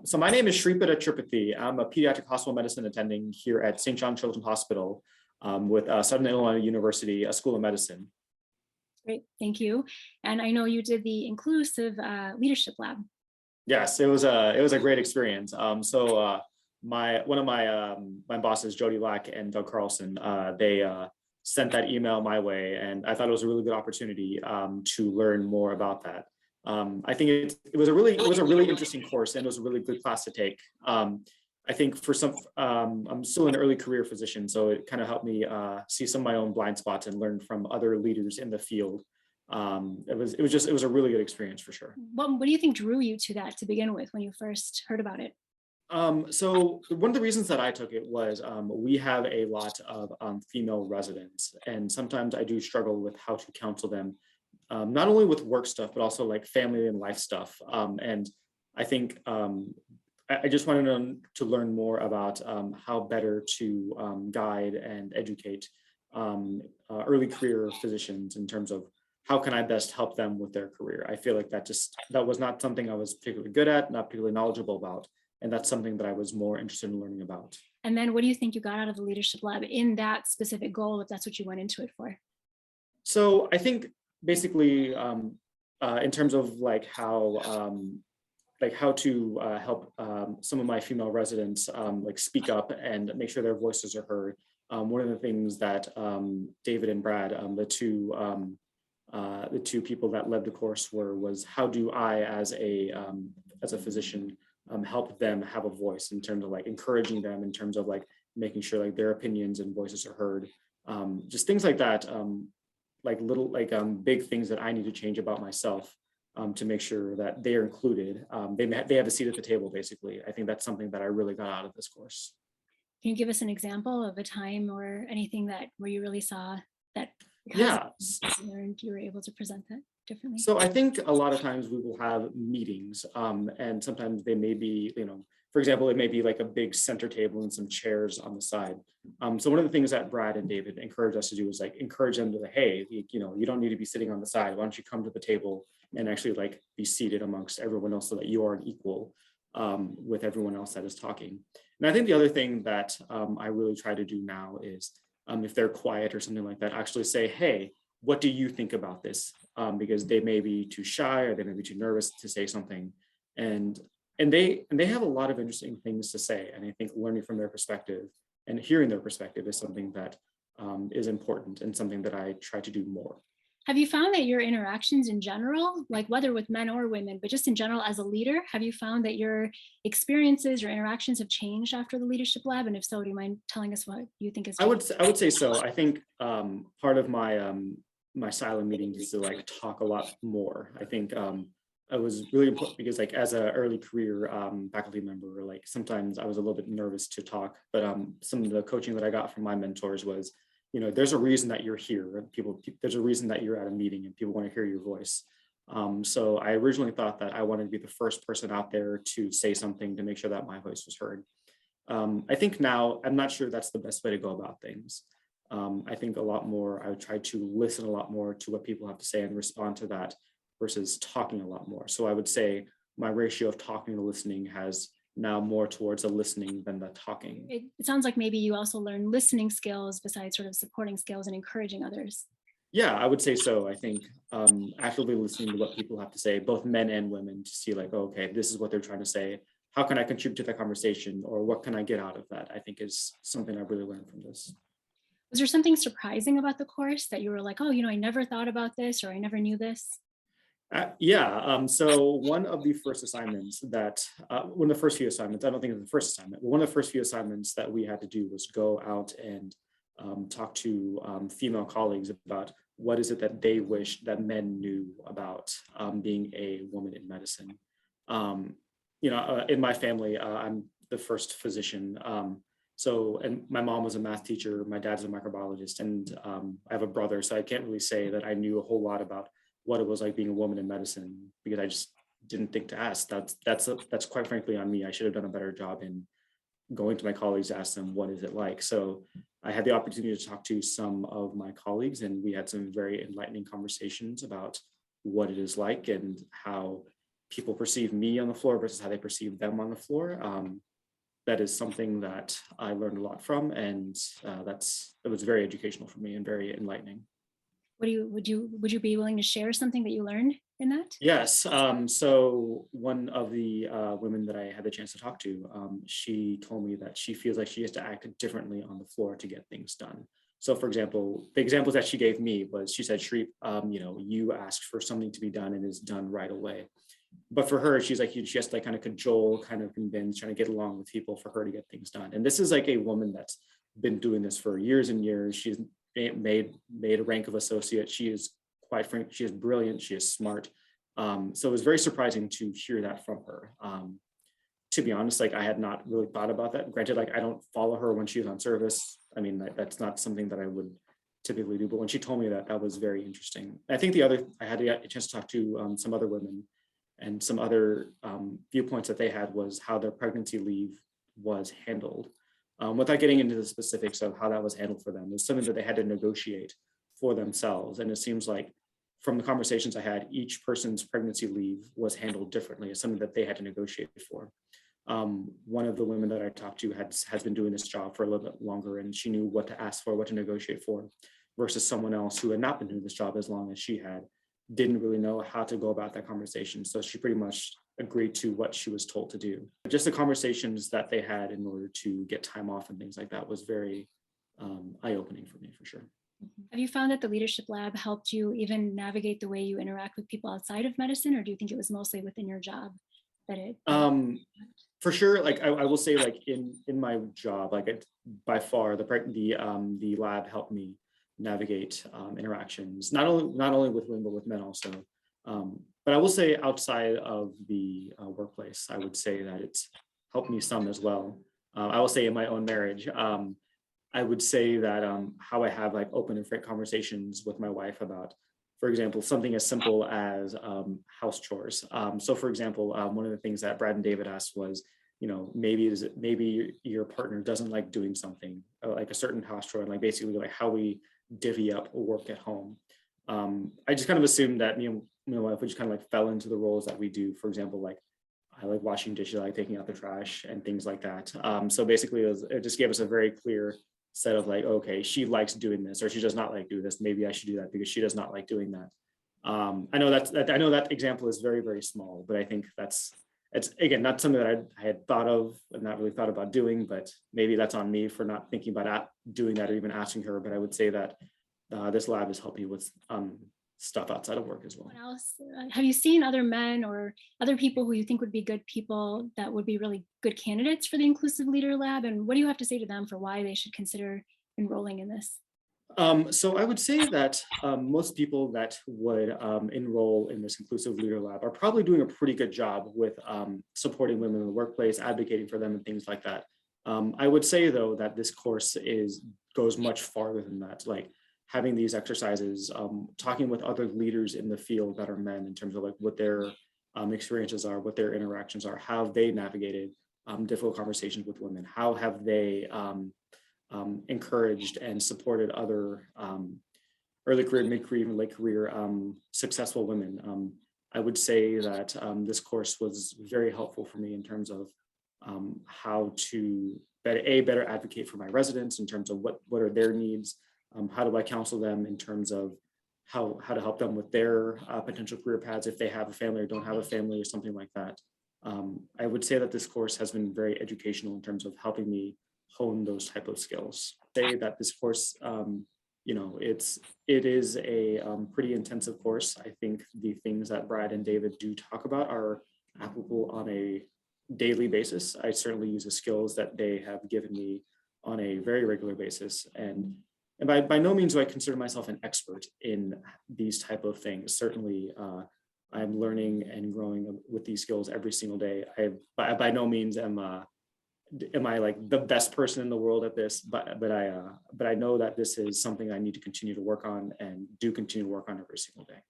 So my name is Shreepada Tripathy. I'm a pediatric hospital medicine attending here at St. John Children's Hospital with Southern Illinois University, a School of Medicine. Great, thank you. And I know you did the inclusive leadership lab. Yes, it was a great experience. One of my bosses, Jody Lack and Doug Carlson, they sent that email my way, and I thought it was a really good opportunity to learn more about that. I think it was a really interesting course, and it was a really good class to take. I think for some, I'm still an early career physician, so it kind of helped me see some of my own blind spots and learn from other leaders in the field. It was a really good experience for sure. What do you think drew you to that to begin with when you first heard about it? So one of the reasons that I took it was we have a lot of female residents, and sometimes I do struggle with how to counsel them, not only with work stuff, but also like family and life stuff. And I think I just wanted to learn more about how better to guide and educate early career physicians in terms of how can I best help them with their career. I feel like that was not something I was particularly good at, not particularly knowledgeable about. And that's something that I was more interested in learning about. And then what do you think you got out of the leadership lab in that specific goal, if that's what you went into it for? So I think basically in terms of like how to help some of my female residents like speak up and make sure their voices are heard. One of the things that David and Brad, the two people that led the course was how do I as a physician help them have a voice in terms of like encouraging them in terms of like making sure like their opinions and voices are heard. Just things like that, big things that I need to change about myself to make sure that they're included. They have a seat at the table, basically. I think that's something that I really got out of this course. Can you give us an example of a time or anything where you really saw that Yeah, learned you were able to present that differently? so I think a lot of times we will have meetings and sometimes they may be, for example, it may be like a big center table and some chairs on the side. So one of the things that Brad and David encouraged us to do is like encourage them to like, hey, you don't need to be sitting on the side. Why don't you come to the table and actually like be seated amongst everyone else so that you are an equal with everyone else that is talking. And I think the other thing that I really try to do now is if they're quiet or something like that, actually say, hey, what do you think about this? Because they may be too shy or they may be too nervous to say something. And they have a lot of interesting things to say. And I think learning from their perspective and hearing their perspective is something that is important and something that I try to do more. Have you found that your interactions in general, like whether with men or women, but just in general as a leader, have you found that your experiences, your interactions have changed after the leadership lab? And if so, do you mind telling us what you think is changed? I would say so. I think part of my silent meetings is to like talk a lot more. I think it was really important because like as an early career faculty member, like sometimes I was a little bit nervous to talk, but some of the coaching that I got from my mentors was, there's a reason that you're here. There's a reason that you're at a meeting and people want to hear your voice. So I originally thought that I wanted to be the first person out there to say something to make sure that my voice was heard. I think now I'm not sure that's the best way to go about things. I think a lot more, I would try to listen a lot more to what people have to say and respond to that versus talking a lot more. So I would say my ratio of talking to listening has now more towards the listening than the talking. It sounds like maybe you also learn listening skills besides sort of supporting skills and encouraging others. Yeah, I would say so. I think actively listening to what people have to say, both men and women, to see like, oh, okay, this is what they're trying to say. How can I contribute to that conversation, or what can I get out of that? I think is something I really learned from this. Was there something surprising about the course that you were like, oh, I never thought about this, or I never knew this? So one of the first assignments one of the first few assignments, I don't think it was the first assignment, but one of the first few assignments that we had to do was go out and talk to female colleagues about what is it that they wish that men knew about being a woman in medicine. In my family, I'm the first physician. And my mom was a math teacher, my dad's a microbiologist, and I have a brother, so I can't really say that I knew a whole lot about what it was like being a woman in medicine because I just didn't think to ask. That's quite frankly on me. I should have done a better job in going to my colleagues to ask them what is it like. So I had the opportunity to talk to some of my colleagues, and we had some very enlightening conversations about what it is like and how people perceive me on the floor versus how they perceive them on the floor. That is something that I learned a lot from, and it was very educational for me and very enlightening. Would you be willing to share something that you learned in that? Yes. So one of the women that I had the chance to talk to, she told me that she feels like she has to act differently on the floor to get things done. So, for example, the examples that she gave me was, she said, Shreep, you asked for something to be done and it's done right away. But for her, she's like, she has to like kind of cajole, kind of convince, trying to get along with people for her to get things done. And this is like a woman that's been doing this for years and years. She's made a rank of associate. She is, quite frank, she is brilliant. She is smart. So it was very surprising to hear that from her. To be honest, like I had not really thought about that. Granted, like I don't follow her when she's on service. I mean, that's not something that I would typically do. But when she told me that, that was very interesting. I think I had a chance to talk to some other women, and some other viewpoints that they had was how their pregnancy leave was handled. Without getting into the specifics of how that was handled for them, it's something that they had to negotiate for themselves. And it seems like from the conversations I had, each person's pregnancy leave was handled differently. It's something that they had to negotiate for. One of the women that I talked to has been doing this job for a little bit longer, and she knew what to ask for, what to negotiate for, versus someone else who had not been doing this job as long as she had, didn't really know how to go about that conversation. So she pretty much agreed to what she was told to do. Just the conversations that they had in order to get time off and things like that was very eye-opening for me, for sure. Have you found that the Leadership Lab helped you even navigate the way you interact with people outside of medicine, or do you think it was mostly within your job that it? For sure, like I will say, like in my job, like by far the lab helped me navigate interactions, not only with women but with men also. But I will say outside of the workplace, I would say that it's helped me some as well. I will say in my own marriage, I would say that how I have like open and frank conversations with my wife about, for example, something as simple as house chores. So for example, one of the things that Brad and David asked was, maybe your partner doesn't like doing something like a certain house chore, and like basically like how we divvy up work at home. I just kind of assumed that my wife would just kind of like fell into the roles that we do. For example, like I like washing dishes, I like taking out the trash and things like that. So basically it just gave us a very clear set of like, okay, she likes doing this or she does not like doing this. Maybe I should do that because she does not like doing that. I know that example is very, very small, but I think it's again, not something that I had thought of and not really thought about doing, but maybe that's on me for not thinking about doing that or even asking her. But I would say that this lab has helped me with stuff outside of work as well. What else? Have you seen other men or other people who you think would be good people that would be really good candidates for the Inclusive Leader Lab? And what do you have to say to them for why they should consider enrolling in this? So I would say that most people that would enroll in this Inclusive Leader Lab are probably doing a pretty good job with supporting women in the workplace, advocating for them and things like that. I would say though that this course goes much farther than that. Like having these exercises, talking with other leaders in the field that are men in terms of like what their experiences are, what their interactions are, how they navigated difficult conversations with women, how have they encouraged and supported other early career, mid-career, even late career successful women. I would say that this course was very helpful for me in terms of how to better advocate for my residents in terms of what are their needs, how do I counsel them in terms of how to help them with their potential career paths if they have a family or don't have a family or something like that. I would say that this course has been very educational in terms of helping me hone those type of skills. Say that this course, it is a pretty intensive course. I think the things that Brad and David do talk about are applicable on a daily basis. I certainly use the skills that they have given me on a very regular basis. And by no means do I consider myself an expert in these type of things. Certainly, I'm learning and growing with these skills every single day. By no means am I like the best person in the world at this, but I know that this is something I need to continue to work on and do continue to work on every single day.